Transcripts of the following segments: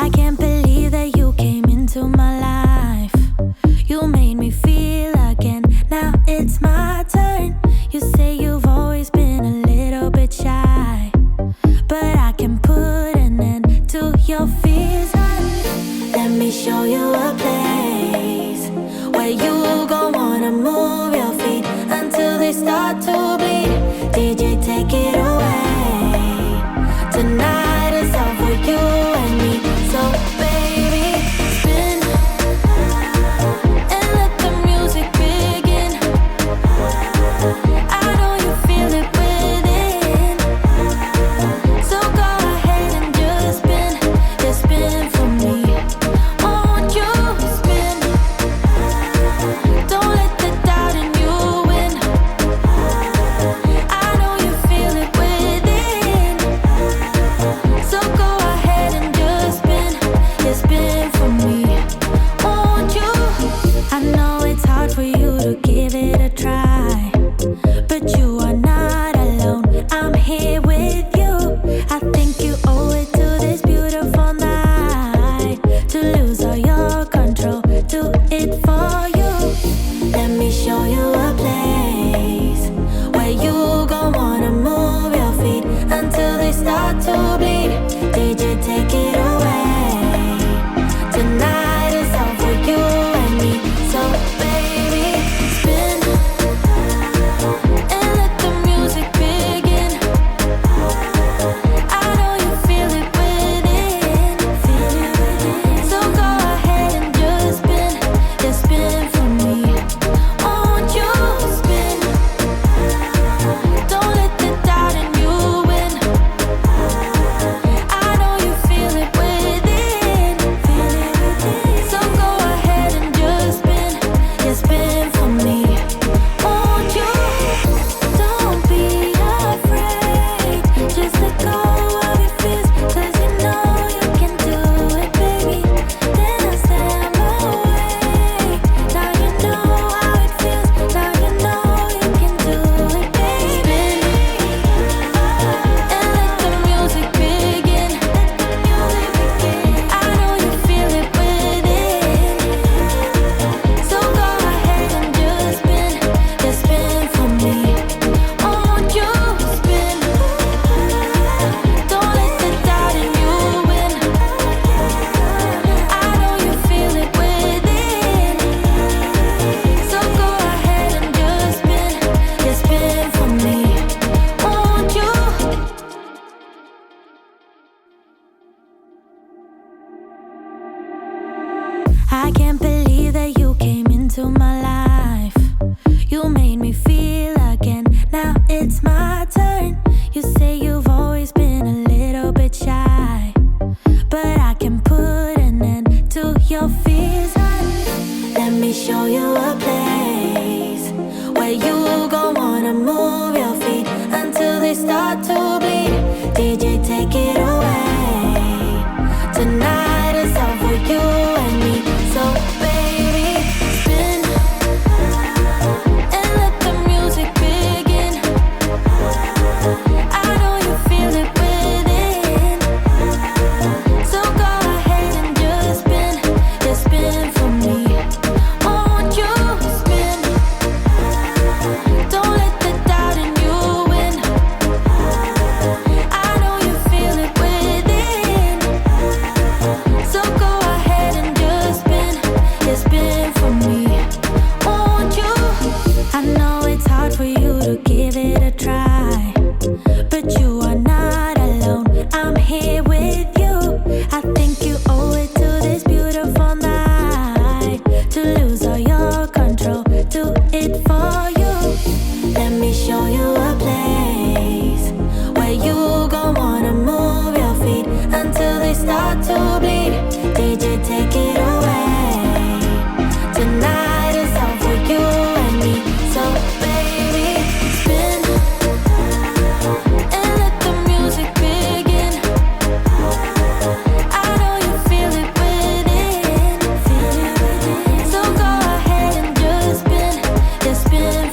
I can't believe that you came into my life. You made me feel again. Now it's my turn. You say you've always been a little bit shy, but I can put an end to your fears. Let me show you a place where you gon' wanna move your feet until they start to bleed. DJ, take it away. Tonight is all for you and me. So baby, spin and let the music begin. I know you feel it within, so go ahead and just spin for me. Won't you spin? Don't let the doubt in you win. I know you feel it within, so go ahead and just spin for me. Won't you? I know it's hard for you to give it a try, but you are not alone. I'm here with you. I think you owe it to this beautiful night to lose all your control. Do it for you. Let me show you a place where you gon' wanna move your feet until they start to bleed. DJ, take it away. Tonight is all for you and me. So baby, spin and let the music begin. I know you feel it within, so go ahead and just spin for me. Won't you spin? Don't let the doubt in you win. I know you feel it within, so go ahead and just spin for me. Won't you? Don't be afraid, just let go of your fears, 'cause you know you can do it, baby. Then I stand away. Now you know how it feels, now you know you can do it, baby. And let the music begin. I know you feel it within, so go ahead and just spin for me. Won't you spin? Don't let the doubt in you win. I know you feel it within, so go ahead and just spin for me. Won't you? I can't believe that you came into my life. You made me feel again. Now it's my turn. You say you've always been a little bit shy, but I can put an end to your fears. Let me show you a place where you gon' wanna move your feet until they start to bleed. DJ, take it away. Tonight is all for you and me. So baby, spin and let the music begin. I know you feel it within, so go ahead and just spin for me. Won't you spin? Don't let the doubt in you win. I know you feel it within, so go ahead and just spin for me. Won't you? I know it's hard for you to give it a try, but you are not alone. I'm here with you. I think you owe it to this beautiful night to lose all your control. Do it for you. Let me show you a place where you gon' wanna move your feet until they start to bleed. DJ, take it away. Tonight is all for you and me. So baby, spin and let the music begin. I know you feel it within, so go ahead and just spin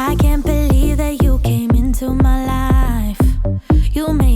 I can't believe that you came into my life. You made